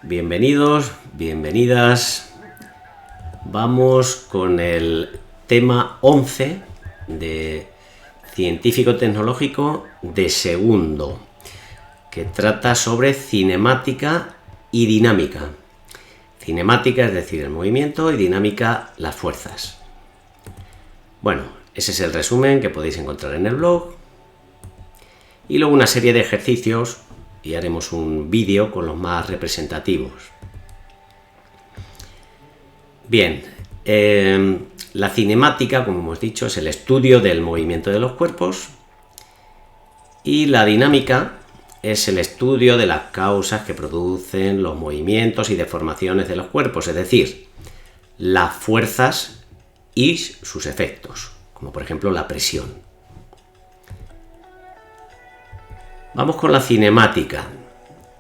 Bienvenidos, bienvenidas. Vamos con el tema 11 de Científico-Tecnológico de segundo, que trata sobre cinemática y dinámica. Cinemática, es decir, el movimiento, y dinámica, las fuerzas. Bueno, ese es el resumen que podéis encontrar en el blog. Y luego una serie de ejercicios y haremos un vídeo con los más representativos. Bien, la cinemática, como hemos dicho, es el estudio del movimiento de los cuerpos, y la dinámica es el estudio de las causas que producen los movimientos y deformaciones de los cuerpos, es decir, las fuerzas y sus efectos, como por ejemplo la presión. Vamos con la cinemática.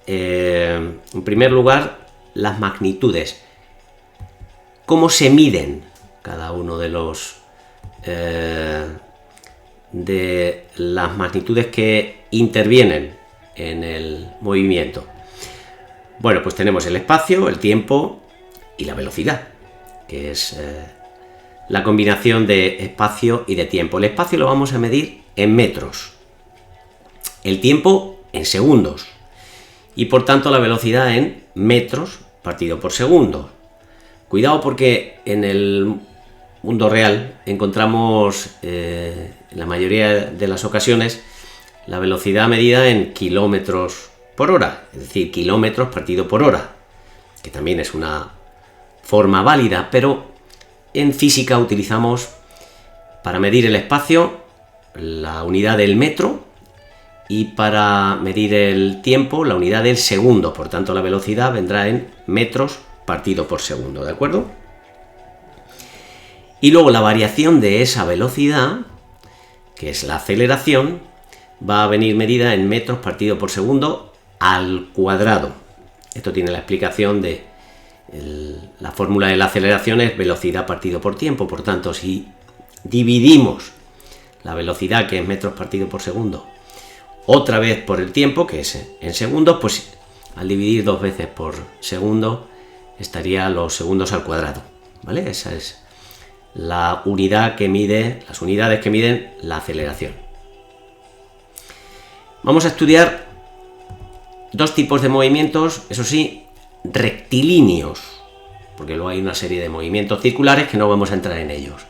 En primer lugar, las magnitudes. ¿Cómo se miden cada uno de las magnitudes que intervienen en el movimiento? Bueno, pues tenemos el espacio, el tiempo y la velocidad, que es la combinación de espacio y de tiempo. El espacio lo vamos a medir en metros, el tiempo en segundos y por tanto la velocidad en metros partido por segundo. Cuidado, porque en el mundo real encontramos en la mayoría de las ocasiones la velocidad medida en kilómetros por hora, es decir, kilómetros partido por hora, que también es una forma válida, pero en física utilizamos para medir el espacio la unidad del metro y para medir el tiempo la unidad del segundo. Por tanto, la velocidad vendrá en metros partido por segundo, ¿de acuerdo? Y luego la variación de esa velocidad, que es la aceleración, va a venir medida en metros partido por segundo al cuadrado. Esto tiene la explicación de la fórmula de la aceleración es velocidad partido por tiempo. Por tanto, si dividimos la velocidad, que es metros partido por segundo, otra vez por el tiempo, que es en segundos, pues al dividir dos veces por segundo estaría los segundos al cuadrado, ¿vale? Esa es la unidad que mide, las unidades que miden la aceleración. Vamos a estudiar dos tipos de movimientos, eso sí, rectilíneos, porque luego hay una serie de movimientos circulares que no vamos a entrar en ellos.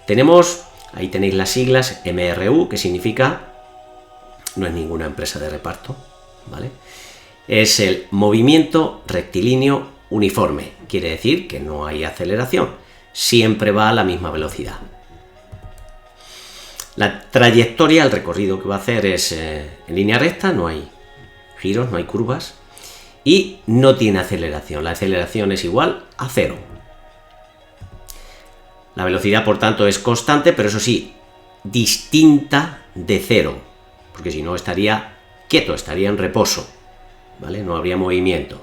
Tenemos, ahí tenéis las siglas MRU, que significa, no es ninguna empresa de reparto, ¿vale? Es el movimiento rectilíneo uniforme. Quiere decir que no hay aceleración, siempre va a la misma velocidad. La trayectoria, el recorrido que va a hacer es en línea recta, no hay giros, no hay curvas, y no tiene aceleración. La aceleración es igual a cero. La velocidad, por tanto, es constante, pero eso sí, distinta de cero, porque si no estaría quieto, estaría en reposo, ¿vale? No habría movimiento.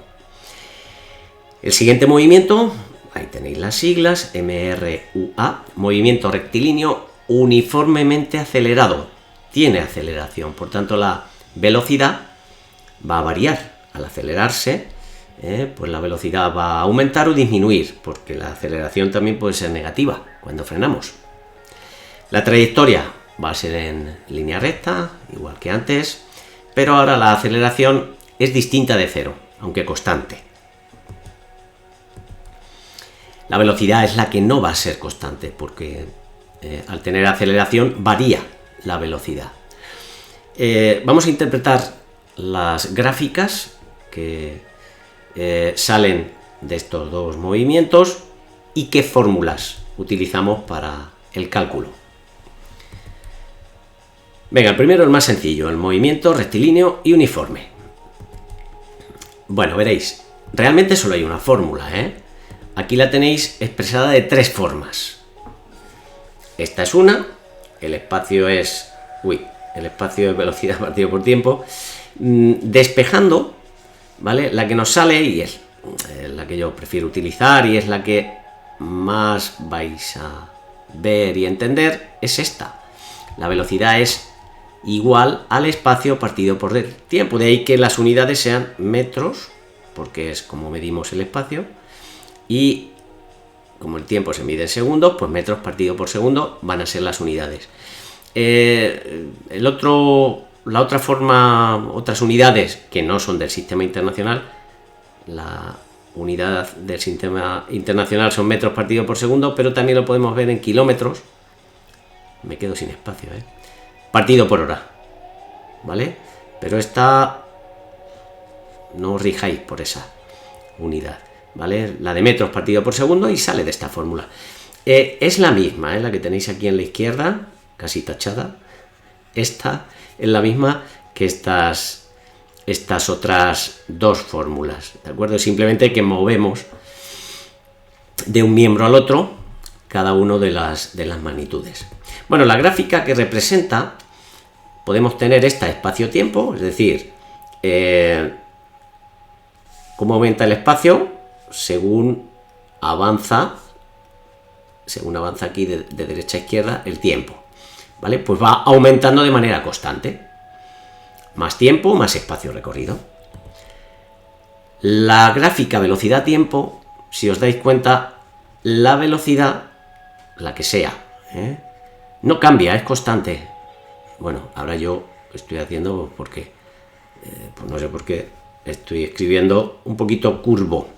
El siguiente movimiento, ahí tenéis las siglas, MRUA, movimiento rectilíneo uniformemente acelerado. Tiene aceleración, por tanto la velocidad va a variar. Al acelerarse, pues la velocidad va a aumentar o disminuir, porque la aceleración también puede ser negativa cuando frenamos. La trayectoria va a ser en línea recta, igual que antes, pero ahora la aceleración es distinta de cero, aunque constante. La velocidad es la que no va a ser constante, porque al tener aceleración varía la velocidad. Vamos a interpretar las gráficas que salen de estos dos movimientos y qué fórmulas utilizamos para el cálculo. Venga, el primero, el más sencillo, el movimiento rectilíneo y uniforme. Bueno, veréis, realmente solo hay una fórmula, Aquí la tenéis expresada de tres formas. Esta es una, el espacio es, el espacio de velocidad partido por tiempo, despejando, ¿vale? La que nos sale, y es la que yo prefiero utilizar y es la que más vais a ver y entender, es esta. La velocidad es igual al espacio partido por el tiempo, de ahí que las unidades sean metros porque es como medimos el espacio, y como el tiempo se mide en segundos, pues metros partido por segundo van a ser las unidades. Otras unidades que no son del sistema internacional, la unidad del sistema internacional son metros partido por segundo, pero también lo podemos ver en kilómetros. Me quedo sin espacio, partido por hora, ¿vale? Pero esta no os rijáis por esa unidad, ¿vale? La de metros partido por segundo, y sale de esta fórmula. Es la misma, la que tenéis aquí en la izquierda, casi tachada. Esta es la misma que estas otras dos fórmulas, ¿de acuerdo? Simplemente que movemos de un miembro al otro cada uno de las magnitudes. Bueno, la gráfica que representa, podemos tener esta espacio-tiempo, es decir, cómo aumenta el espacio según avanza aquí de derecha a izquierda el tiempo, ¿vale? Pues va aumentando de manera constante. Más tiempo, más espacio recorrido. La gráfica velocidad-tiempo, si os dais cuenta, la velocidad, la que sea, no cambia, es constante. Bueno, ahora yo estoy haciendo porque, pues no sé por qué estoy escribiendo un poquito curvo.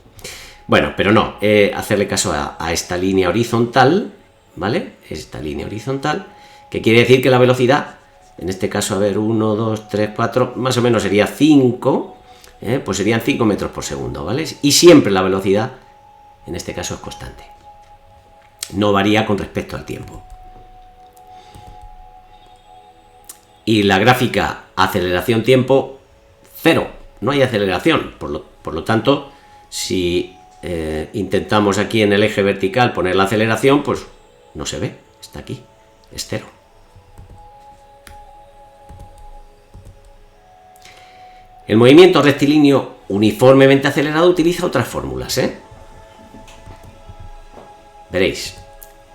Bueno, pero no, hacerle caso a esta línea horizontal, ¿vale? Esta línea horizontal, que quiere decir que la velocidad, en este caso, a ver, 1, 2, 3, 4, más o menos sería 5, pues serían 5 metros por segundo, ¿vale? Y siempre la velocidad, en este caso, es constante. No varía con respecto al tiempo. Y la gráfica aceleración-tiempo, 0, no hay aceleración. Por lo tanto, si intentamos aquí en el eje vertical poner la aceleración, pues no se ve, está aquí, es 0. El movimiento rectilíneo uniformemente acelerado utiliza otras fórmulas, Veréis,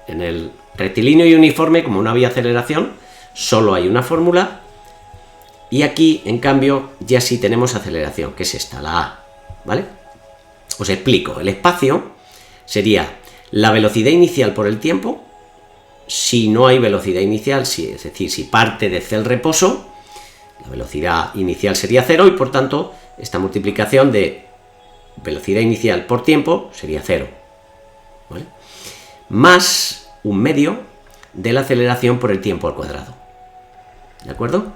en el rectilíneo y uniforme, como no había aceleración, solo hay una fórmula, y aquí, en cambio, ya sí tenemos aceleración, que es esta, la A, ¿vale? Os explico, el espacio sería la velocidad inicial por el tiempo, si no hay velocidad inicial, es decir, si parte desde el reposo, la velocidad inicial sería 0 y por tanto esta multiplicación de velocidad inicial por tiempo sería 0, ¿vale? Más un medio de la aceleración por el tiempo al cuadrado, ¿de acuerdo?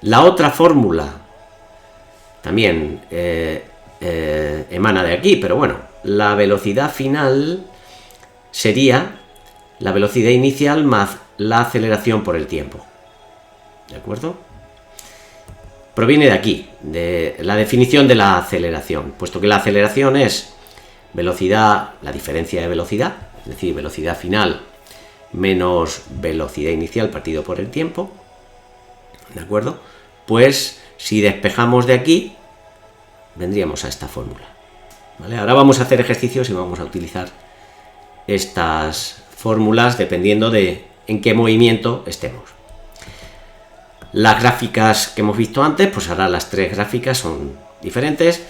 La otra fórmula también emana de aquí, pero bueno, la velocidad final sería la velocidad inicial más la aceleración por el tiempo, ¿de acuerdo? Proviene de aquí, de la definición de la aceleración, puesto que la aceleración es velocidad, la diferencia de velocidad, es decir, velocidad final menos velocidad inicial partido por el tiempo, ¿de acuerdo? Pues si despejamos de aquí, vendríamos a esta fórmula, ¿vale? Ahora vamos a hacer ejercicios y vamos a utilizar estas fórmulas dependiendo de en qué movimiento estemos. Las gráficas que hemos visto antes, pues ahora las tres gráficas son diferentes.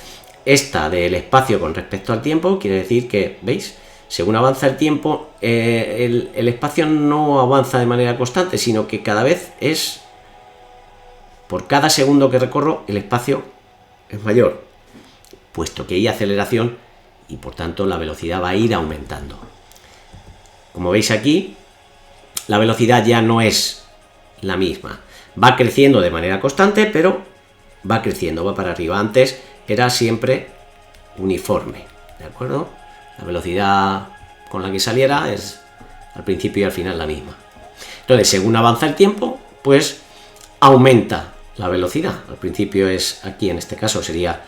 Esta del espacio con respecto al tiempo quiere decir que, ¿veis? Según avanza el tiempo, el espacio no avanza de manera constante, sino que cada vez es, por cada segundo que recorro, el espacio es mayor, puesto que hay aceleración y por tanto la velocidad va a ir aumentando. Como veis aquí, la velocidad ya no es la misma. Va creciendo de manera constante, pero va creciendo, va para arriba. Antes era siempre uniforme, ¿de acuerdo? La velocidad con la que saliera es al principio y al final la misma. Entonces, según avanza el tiempo, pues aumenta la velocidad. Al principio es, aquí en este caso sería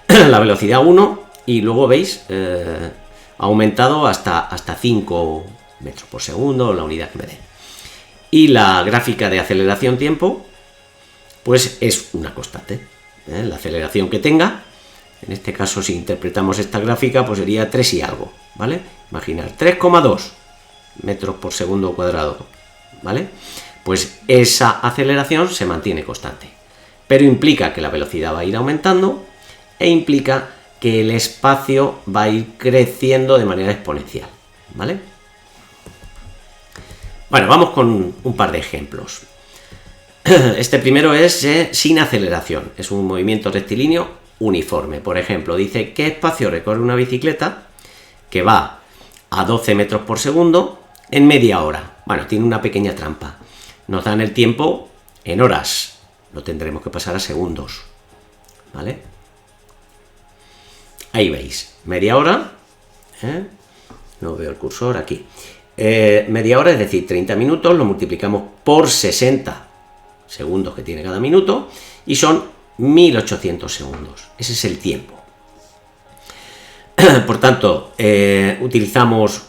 la velocidad 1 y luego veis ha aumentado hasta 5 metros por segundo, la unidad que me dé. Y la gráfica de aceleración-tiempo, pues es una constante. La aceleración que tenga, en este caso si interpretamos esta gráfica, pues sería 3 y algo, ¿vale? Imaginar 3,2 metros por segundo cuadrado, ¿vale? Pues esa aceleración se mantiene constante, pero implica que la velocidad va a ir aumentando e implica que el espacio va a ir creciendo de manera exponencial, ¿vale? Bueno, vamos con un par de ejemplos. Este primero es sin aceleración, es un movimiento rectilíneo uniforme. Por ejemplo, dice ¿qué espacio recorre una bicicleta que va a 12 metros por segundo en media hora? Bueno, tiene una pequeña trampa. Nos dan el tiempo en horas, lo tendremos que pasar a segundos, ¿vale? Ahí veis, media hora, no veo el cursor aquí, media hora, es decir, 30 minutos, lo multiplicamos por 60 segundos que tiene cada minuto y son 1800 segundos, ese es el tiempo. Por tanto, utilizamos,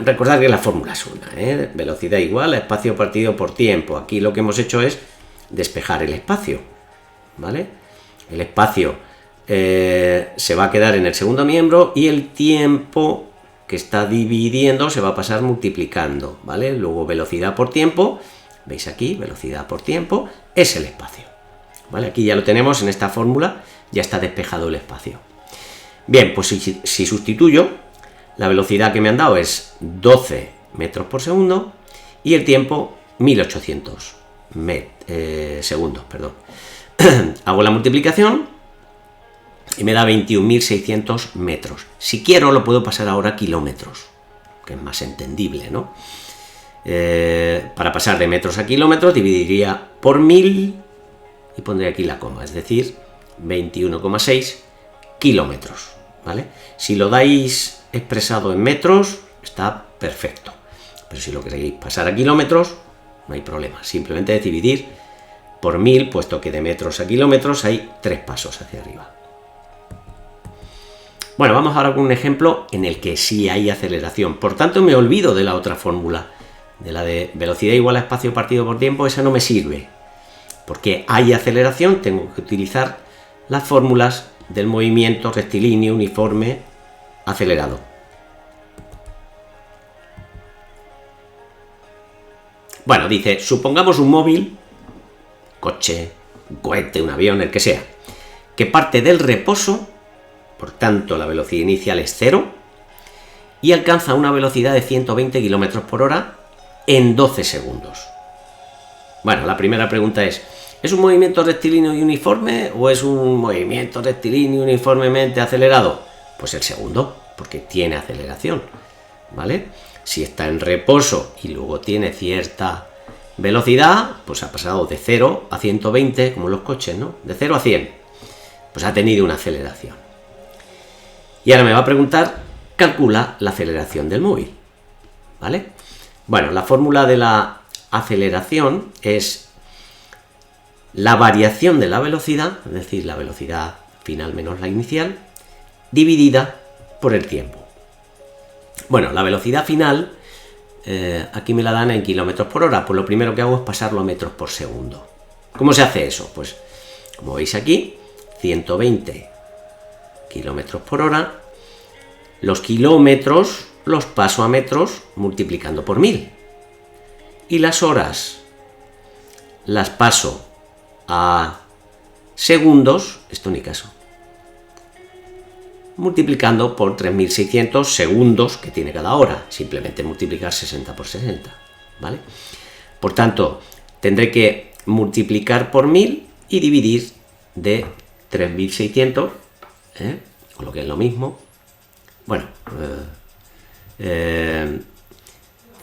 recordad que la fórmula es una, velocidad igual a espacio partido por tiempo. Aquí lo que hemos hecho es despejar el espacio, ¿vale? El espacio se va a quedar en el segundo miembro y el tiempo que está dividiendo se va a pasar multiplicando, ¿vale? Luego velocidad por tiempo, veis aquí, velocidad por tiempo, es el espacio, ¿vale? Aquí ya lo tenemos en esta fórmula, ya está despejado el espacio. Bien, pues si sustituyo, la velocidad que me han dado es 12 metros por segundo y el tiempo 1800 segundos, perdón. Hago la multiplicación y me da 21.600 metros. Si quiero lo puedo pasar ahora a kilómetros, que es más entendible, ¿no? Para pasar de metros a kilómetros dividiría por 1000 y pondré aquí la coma, es decir, 21,6 kilómetros, ¿vale? Si lo dais expresado en metros, está perfecto. Pero si lo queréis pasar a kilómetros, no hay problema. Simplemente es dividir por 1000, puesto que de metros a kilómetros hay 3 pasos hacia arriba. Bueno, vamos ahora con un ejemplo en el que sí hay aceleración. Por tanto, me olvido de la otra fórmula, de la de velocidad igual a espacio partido por tiempo. Esa no me sirve. Porque hay aceleración, tengo que utilizar las fórmulas del movimiento rectilíneo uniforme acelerado. Bueno, dice, supongamos un móvil, coche, un cohete, un avión, el que sea, que parte del reposo, por tanto la velocidad inicial es 0, y alcanza una velocidad de 120 km por hora en 12 segundos. Bueno, la primera pregunta ¿es un movimiento rectilíneo y uniforme o es un movimiento rectilíneo uniformemente acelerado? Pues el segundo, porque tiene aceleración, ¿vale? Si está en reposo y luego tiene cierta velocidad, pues ha pasado de 0 a 120, como los coches, ¿no? De 0 a 100, pues ha tenido una aceleración. Y ahora me va a preguntar, calcula la aceleración del móvil, ¿vale? Bueno, la fórmula de la aceleración es la variación de la velocidad, es decir, la velocidad final menos la inicial, dividida por el tiempo. Bueno, la velocidad final, aquí me la dan en kilómetros por hora, pues lo primero que hago es pasarlo a metros por segundo. ¿Cómo se hace eso? Pues, como veis aquí, 120 kilómetros por hora, los kilómetros los paso a metros multiplicando por 1000. Y las horas las paso a segundos, esto ni caso, multiplicando por 3600 segundos que tiene cada hora, simplemente multiplicar 60 por 60, ¿vale? Por tanto, tendré que multiplicar por 1000 y dividir de 3600, con lo que es lo mismo, bueno,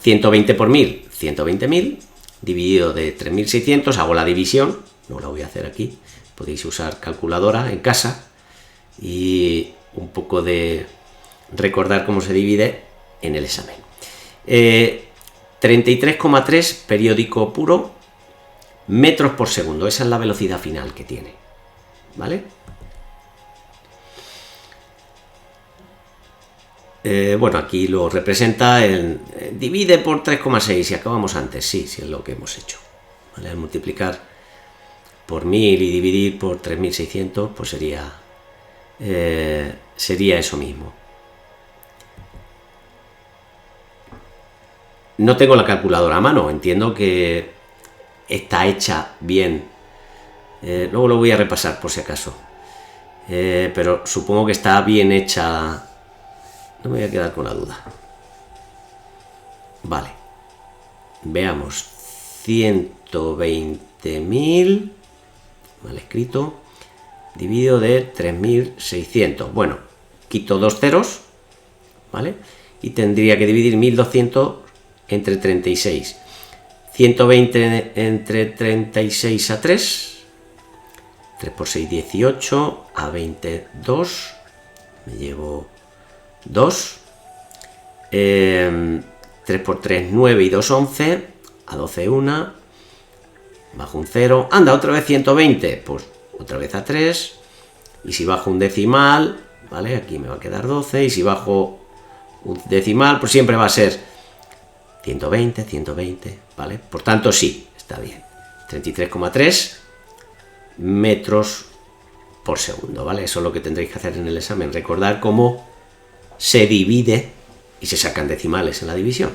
120 por 1000, 120.000, dividido de 3600, hago la división, no la voy a hacer aquí, podéis usar calculadora en casa y un poco de recordar cómo se divide en el examen. 33,3 periódico puro metros por segundo, esa es la velocidad final que tiene, ¿vale? Bueno, aquí lo representa divide por 3,6 y acabamos antes, sí, es lo que hemos hecho, ¿vale? Al multiplicar por 1000 y dividir por 3600, pues sería eso mismo. No tengo la calculadora a mano, entiendo que está hecha bien, luego lo voy a repasar por si acaso. pero supongo que está bien hecha. No me voy a quedar con la duda. Vale, veamos. 120.000 mal escrito dividido de 3.600. Bueno, quito dos ceros, ¿vale? Y tendría que dividir 1.200 entre 36. 120 entre 36 a 3. 3 por 6, 18. A 22. Me llevo 2. 3 por 3, 9 y 2, 11. A 12, 1. Bajo un 0. Anda, otra vez 120. Pues otra vez a 3. Y si bajo un decimal, ¿vale? Aquí me va a quedar 12. Y si bajo un decimal, pues siempre va a ser 120, 120, ¿vale? Por tanto, sí, está bien. 33,3 metros por segundo, ¿vale? Eso es lo que tendréis que hacer en el examen. Recordar cómo se divide y se sacan decimales en la división.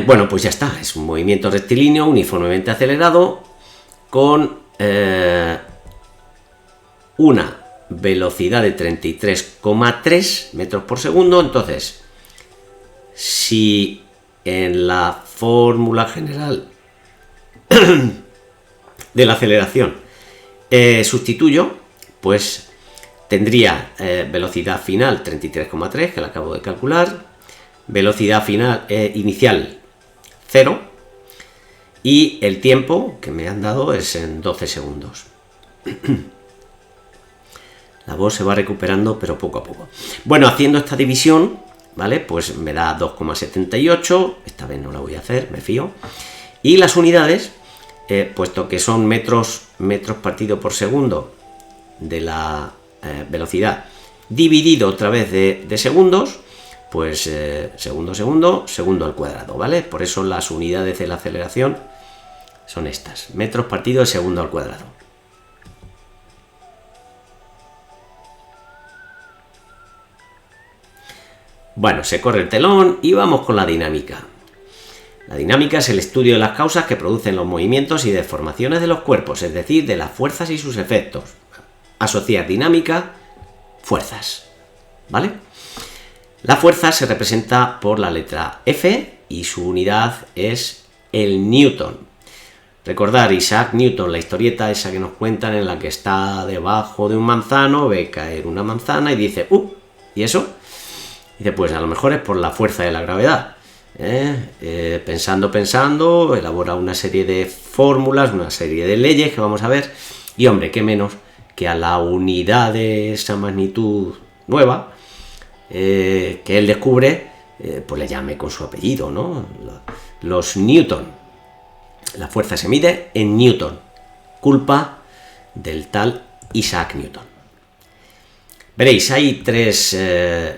Bueno, pues ya está. Es un movimiento rectilíneo uniformemente acelerado con una velocidad de 33,3 metros por segundo. Entonces, si en la fórmula general de la aceleración sustituyo, pues tendría velocidad final 33,3, que la acabo de calcular, velocidad final inicial 0, y el tiempo que me han dado es en 12 segundos. La voz se va recuperando, pero poco a poco. Bueno, haciendo esta división, ¿vale? Pues me da 2,78. Esta vez no la voy a hacer, me fío. Y las unidades, puesto que son metros partido por segundo de la velocidad, dividido otra vez de segundos, pues segundo al cuadrado, ¿vale? Por eso las unidades de la aceleración son estas, metros partido de segundo al cuadrado. Bueno, se corre el telón y vamos con la dinámica. La dinámica es el estudio de las causas que producen los movimientos y deformaciones de los cuerpos, es decir, de las fuerzas y sus efectos. Asociar dinámica, fuerzas, ¿vale? La fuerza se representa por la letra F y su unidad es el Newton. Recordar Isaac Newton, la historieta esa que nos cuentan en la que está debajo de un manzano, ve caer una manzana y dice, ¿y eso? Dice, pues a lo mejor es por la fuerza de la gravedad. Pensando, elabora una serie de fórmulas, una serie de leyes que vamos a ver. Y hombre, qué menos que a la unidad de esa magnitud nueva que él descubre, pues le llame con su apellido, ¿no? Los Newton. La fuerza se mide en Newton, culpa del tal Isaac Newton. Veréis, hay tres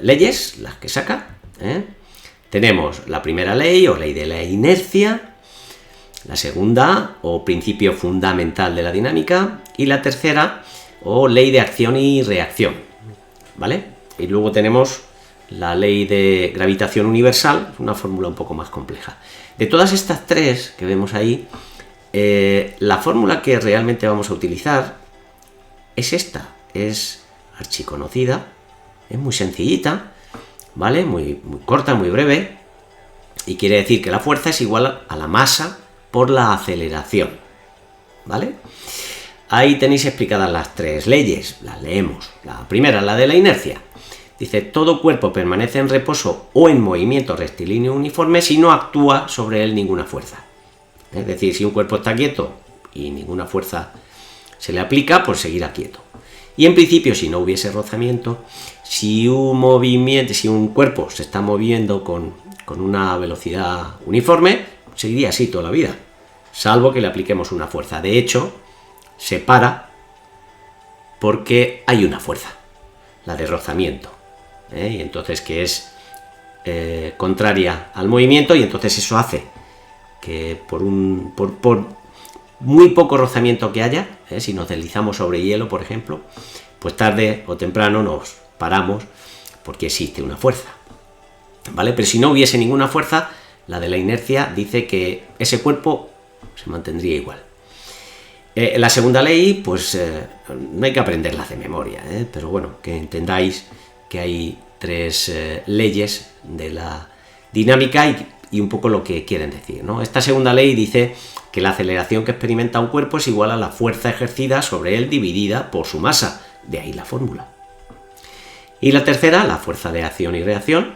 leyes, las que saca. Tenemos la primera ley, o ley de la inercia, la segunda, o principio fundamental de la dinámica, y la tercera, o ley de acción y reacción, ¿vale? Y luego tenemos la ley de gravitación universal, una fórmula un poco más compleja. De todas estas tres que vemos ahí, la fórmula que realmente vamos a utilizar es esta, es archiconocida, es muy sencillita, ¿vale? Muy corta, muy breve, y quiere decir que la fuerza es igual a la masa por la aceleración, ¿vale? Ahí tenéis explicadas las tres leyes, las leemos. La primera, la de la inercia. Dice, todo cuerpo permanece en reposo o en movimiento rectilíneo uniforme si no actúa sobre él ninguna fuerza. Es decir, si un cuerpo está quieto y ninguna fuerza se le aplica, pues seguirá quieto. Y en principio, si no hubiese rozamiento, si un cuerpo se está moviendo con una velocidad uniforme, seguiría así toda la vida, salvo que le apliquemos una fuerza. De hecho, se para porque hay una fuerza, la de rozamiento, y entonces que es contraria al movimiento, y entonces eso hace que por muy poco rozamiento que haya, si nos deslizamos sobre hielo, por ejemplo, pues tarde o temprano nos paramos porque existe una fuerza, ¿vale? Pero si no hubiese ninguna fuerza, la de la inercia dice que ese cuerpo se mantendría igual. La segunda ley, pues no hay que aprenderlas de memoria, pero bueno, que entendáis que hay tres leyes de la dinámica y un poco lo que quieren decir, ¿no? Esta segunda ley dice que la aceleración que experimenta un cuerpo es igual a la fuerza ejercida sobre él dividida por su masa, de ahí la fórmula. Y la tercera, la fuerza de acción y reacción,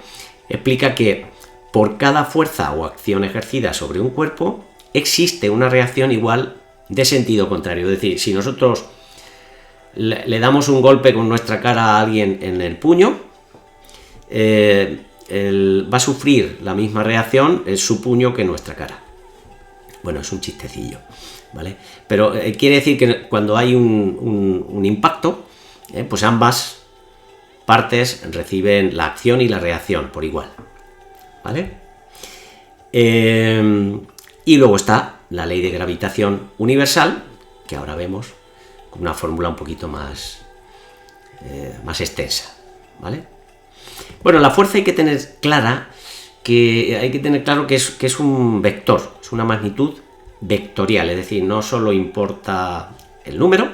explica que por cada fuerza o acción ejercida sobre un cuerpo existe una reacción igual de sentido contrario. Es decir, si nosotros le damos un golpe con nuestra cara a alguien en el puño, va a sufrir la misma reacción en su puño que en nuestra cara. Bueno, es un chistecillo, ¿vale? Pero quiere decir que cuando hay un impacto, pues ambas partes reciben la acción y la reacción por igual, ¿vale? Y luego está la ley de gravitación universal, que ahora vemos con una fórmula un poquito más extensa, ¿vale? Bueno, la fuerza hay que tener claro que es un vector, es una magnitud vectorial, es decir, no solo importa el número,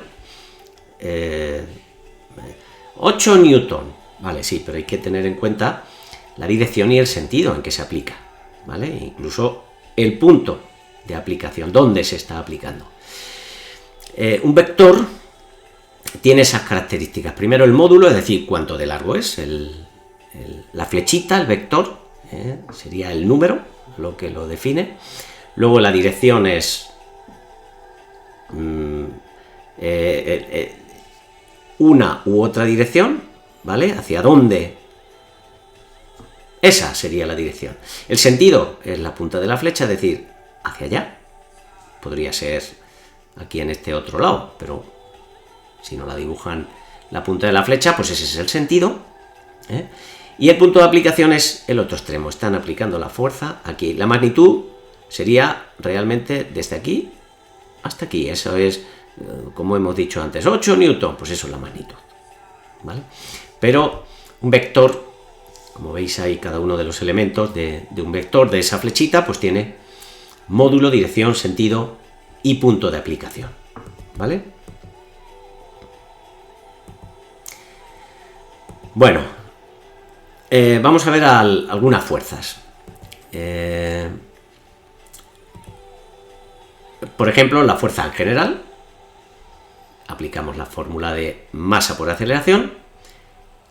8 newton, vale, sí, pero hay que tener en cuenta la dirección y el sentido en que se aplica, ¿vale? Incluso el punto de aplicación, dónde se está aplicando. Un vector tiene esas características. Primero el módulo, es decir, cuánto de largo es, la flechita, el vector, sería el número, lo que lo define. Luego la dirección es una u otra dirección, ¿vale? Hacia dónde. Esa sería la dirección. El sentido es la punta de la flecha, es decir, hacia allá. Podría ser aquí en este otro lado, pero si no la dibujan la punta de la flecha, pues ese es el sentido. Y el punto de aplicación es el otro extremo. Están aplicando la fuerza aquí. La magnitud sería realmente desde aquí hasta aquí. Eso es, como hemos dicho antes, 8 newton. Pues eso es la magnitud, ¿vale? Pero un vector, como veis ahí, cada uno de los elementos de un vector, de esa flechita, pues tiene módulo, dirección, sentido y punto de aplicación, ¿vale? Bueno, vamos a ver algunas fuerzas. Por ejemplo, la fuerza en general. Aplicamos la fórmula de masa por aceleración.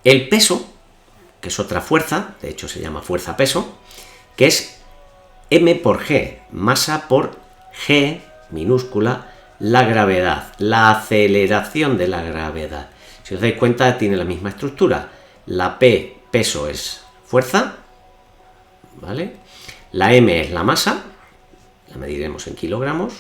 El peso, que es otra fuerza, de hecho se llama fuerza-peso, que es m por g, masa por g minúscula, la gravedad, la aceleración de la gravedad. Si os dais cuenta, tiene la misma estructura. La P, peso, es fuerza, ¿vale? La M es la masa, la mediremos en kilogramos,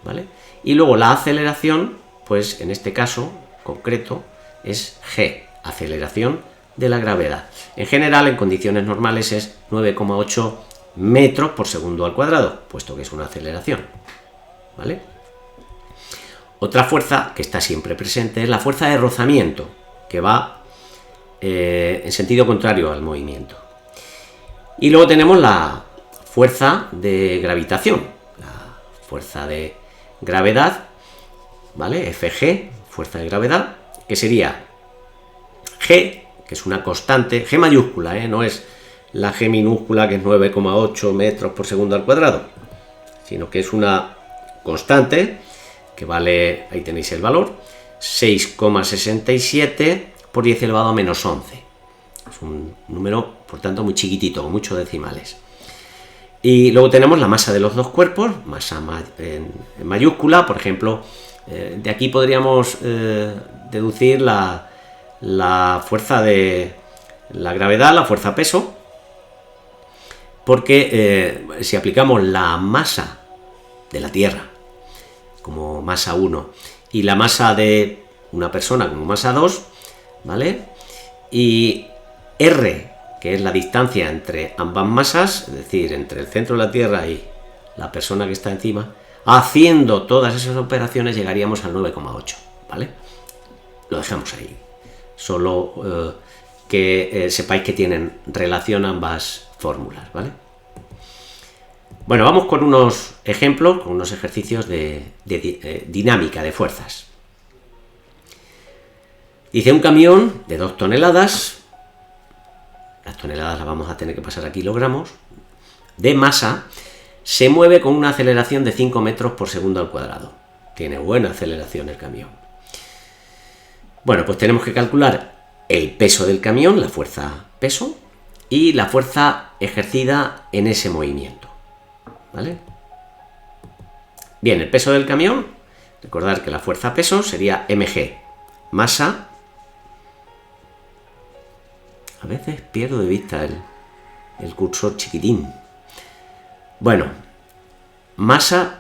¿vale? Y luego la aceleración, pues en este caso concreto, es G, aceleración de la gravedad. En general, en condiciones normales, es 9,8 metros por segundo al cuadrado, puesto que es una aceleración, ¿vale? Otra fuerza que está siempre presente es la fuerza de rozamiento, que va en sentido contrario al movimiento. Y luego tenemos la fuerza de gravitación, la fuerza de gravedad, ¿vale? Fg, fuerza de gravedad, que sería G, que es una constante, G mayúscula, no es la G minúscula, que es 9,8 metros por segundo al cuadrado, sino que es una constante que vale, ahí tenéis el valor, 6,67 por 10 elevado a menos 11. Es un número, por tanto, muy chiquitito, con muchos decimales. Y luego tenemos la masa de los dos cuerpos, masa en mayúscula, por ejemplo, de aquí podríamos deducir la fuerza de la gravedad, la fuerza peso, porque si aplicamos la masa de la Tierra como masa 1 y la masa de una persona como masa 2, ¿vale? Y R, que es la distancia entre ambas masas, es decir, entre el centro de la Tierra y la persona que está encima, haciendo todas esas operaciones llegaríamos al 9,8, ¿vale? Lo dejamos ahí. Solo que sepáis que tienen relación ambas fórmulas, ¿vale? Bueno, vamos con unos ejemplos, con unos ejercicios de dinámica de fuerzas. Dice un camión de 2 toneladas, las toneladas las vamos a tener que pasar a kilogramos, de masa, se mueve con una aceleración de 5 metros por segundo al cuadrado. Tiene buena aceleración el camión. Bueno, pues tenemos que calcular el peso del camión, la fuerza peso, y la fuerza ejercida en ese movimiento. ¿Vale? Bien, el peso del camión, recordar que la fuerza peso sería mg, masa. A veces pierdo de vista el cursor chiquitín. Bueno, masa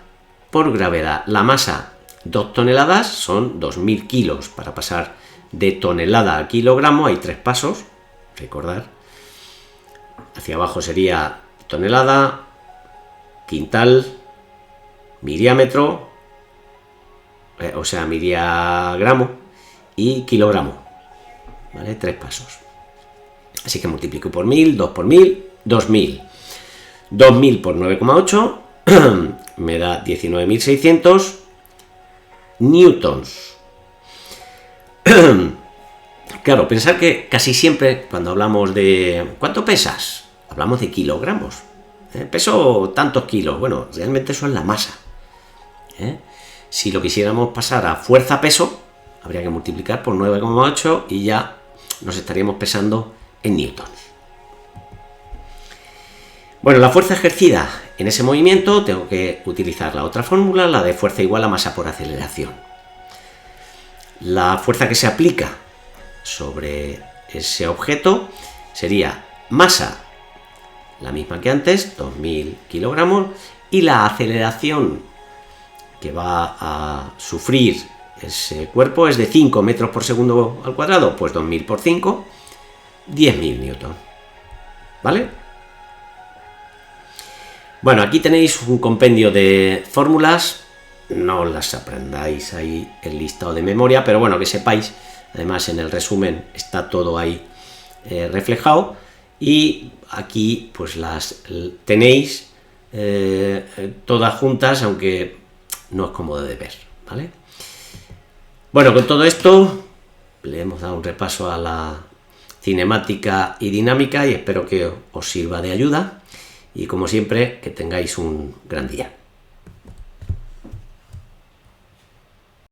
por gravedad. La masa, 2 toneladas, son 2000 kilos. Para pasar de tonelada a kilogramo hay 3 pasos, recordar. Hacia abajo sería tonelada, quintal, miriámetro, o sea, miriagramo y kilogramo. ¿Vale? 3 pasos. Así que multiplico por 1000, 2 por 1000, 2000. 2000 por 9,8 me da 19.600 newtons. Claro, pensar que casi siempre cuando hablamos de ¿cuánto pesas? Hablamos de kilogramos. Peso tantos kilos. Bueno, realmente eso es la masa. Si lo quisiéramos pasar a fuerza-peso, habría que multiplicar por 9,8 y ya nos estaríamos pesando en newtons. Bueno, la fuerza ejercida en ese movimiento tengo que utilizar la otra fórmula, la de fuerza igual a masa por aceleración. La fuerza que se aplica sobre ese objeto sería masa, la misma que antes, 2000 kilogramos, y la aceleración que va a sufrir ese cuerpo es de 5 metros por segundo al cuadrado, pues 2000 por 5, 10.000 newton. ¿Vale? Bueno, aquí tenéis un compendio de fórmulas, no las aprendáis ahí el listado de memoria, pero bueno, que sepáis, además en el resumen está todo ahí reflejado, y aquí pues las tenéis todas juntas, aunque no es cómodo de ver, ¿vale? Bueno, con todo esto le hemos dado un repaso a la cinemática y dinámica y espero que os sirva de ayuda. Y como siempre, que tengáis un gran día.